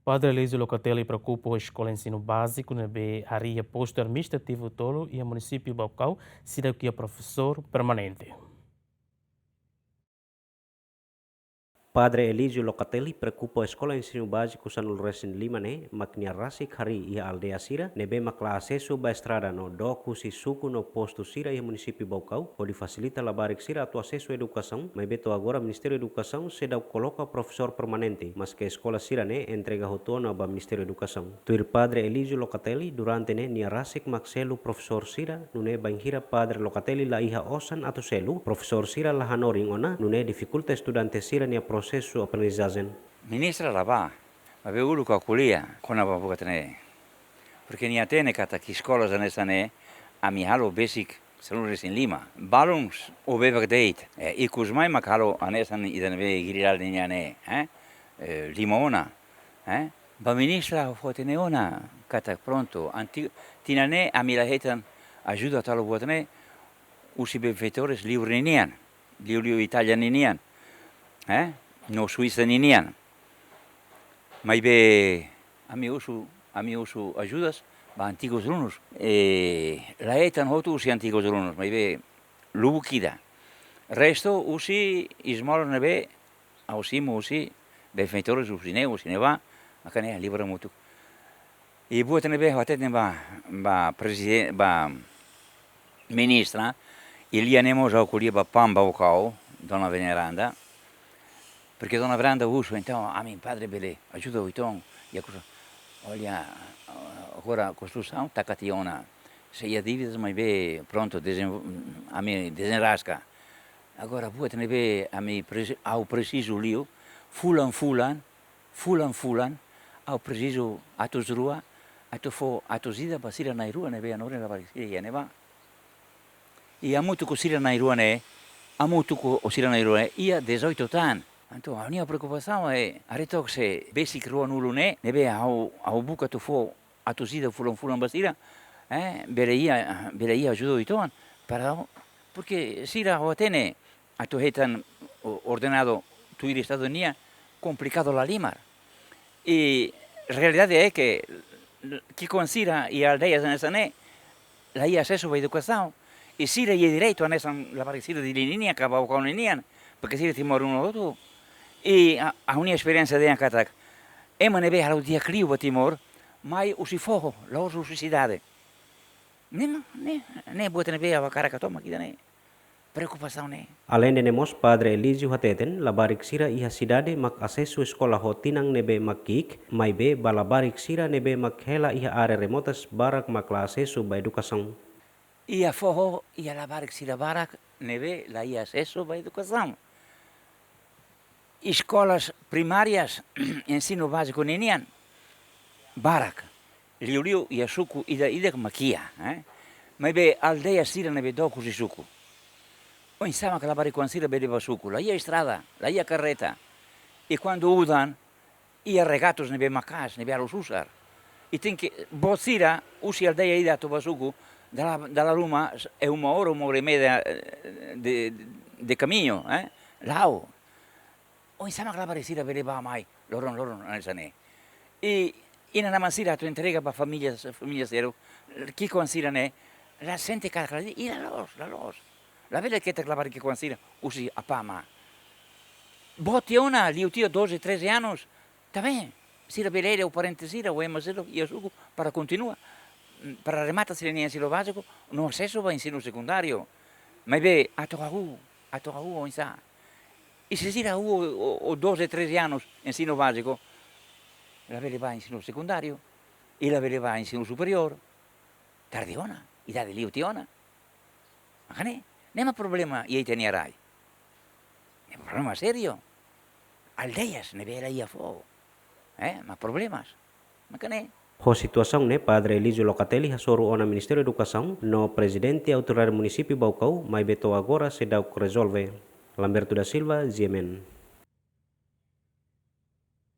Padre Eligio Locateli preocupa a Eskola Ensinu Baziku na área postu administrativu tolo e a Munisipiu Baucau, seidauk professor permanente. Padre Eligio Locateli preocupa a Eskola Ensinu Baziku sanul resin lima ne maknia rasik hari ia aldea sira nebe makla acesso ba estrada no doku si suku no postu sira ia Munisipiu Baucau onde facilita labarik sira atu acesso educação mas beto agora Ministério Educação seidauk coloca professor permanente mas que a escola sira ne entrega rotono ba Ministério Educação. Tuir Padre Eligio Locateli durante ne nia rasik makselu professor sira nune banghira Padre Locateli la iha osan atu selu professor sira la hanoring ona nune dificulta estudante sira nia processo aprendizagem. Ministra lava, ma be ulu calculia kona babukatene. Porque ni atene kata ki escolas anesane a mi halo basic salures in Lima. Balons o bebek date. E kuzmai makalo anesan idan be giral niane, limona, Ba ministra fotene ona kata pronto anti tinane a mi la hetan ajuda talo botene usi benfeitores liurinian, liurio italianinian. No Suíça ninian. Mas be a mi uso ajudas ba antigos alunos. La etan hotu usi antigos alunos, mas be lubukida. Resto usi ismol nebe ausimo usi benfeitores usine va akane libra mutu. E buat nebe hatet ba presidente ba ministra ilianemos ao colher ba pamba Baucau, dona veneranda. Perché dona Veranda uso, então, a mim padre bele, ajuda o então, e a coisa, olha, agora a construção está cationa, se há dívidas, mas bem, pronto, a mim desenrasca. Agora, vou ter bem, a mim, ao preciso lio, fulan, ao preciso atos rua, atos ida, basira na rua, ne bem, a nora, basira, ne va. E há muito que sira na rua, né? Há muito que sira na rua, ia 18 anos. Então, a minha preocupação é a se basic rua nulo ne be ao buca tu fo a tosida fulan basira, bereia ajuda então para porque sira o tene a tu hetan ordenado tu ir Estados Unidos complicado la limar. E realidade é que consira e aldeias nessa ne la ia acesso a educação e sira e direito a nessa la parecida de linha acabou com linha porque sira timor um outro. E a minha experiência de Ancatak é uma neve ao dia crio a Timor, mas o se fogo, lá a suicidade. Nem boa neve a caraca toma aqui, né? Preocupação, né? Além de nemos Padre Eligio hateten labarik sira iha cidade mak acesso escola hotinang nebe makik, mai be balabarik sira nebe makhela iha área remotas barak makla acesso ba educação. Ia fogo ia labarik sira barak nebe la ia acesso ba educação. Escolas primárias, ensino básico ninian, barak, liu e suco ida maquia, mas be aldeia sira nebe docos e suco. O insama que labari com sira bebe suco, lá ia estrada, lá ia carreta. E quando udam, ia regatos nebe macas, nebe alos usar. E tem que bocira usi aldeia ida to basuco, dalla Roma é uma hora e meia de caminho, Lá. O insama que labari sira bebe mai, loron alzane. E na mansira tu entrega para famílias zero, que consira ne, la sente cada dia, e la los. La vela que te clavar que consira, usi a pama. Botiona, liu tio 12, 13 anos, tá bem. Sira belere o parente sira, o emaselo, e o suco, para continua. Para remata se nem ensino básico, no acesso ao ensino secundário. Mas be, a toraú, o insama. E se sira o 12, 13 anos ensino básico, la vele va ensino secundario, e la vele va ensino superior. Tardiona, idade liutiona. Ma ne? Nema problema e aí tenierai. É problema sério. Aldeias ne vela ia fogo. Ma problemas. Ma cane? Ho situação ne Padre Eligio Locateli hasoro ona Ministério Educação no presidente autoridade Munisipiu Baucau, mai beto agora seidauk resolve. Lamberto da Silva, GMN.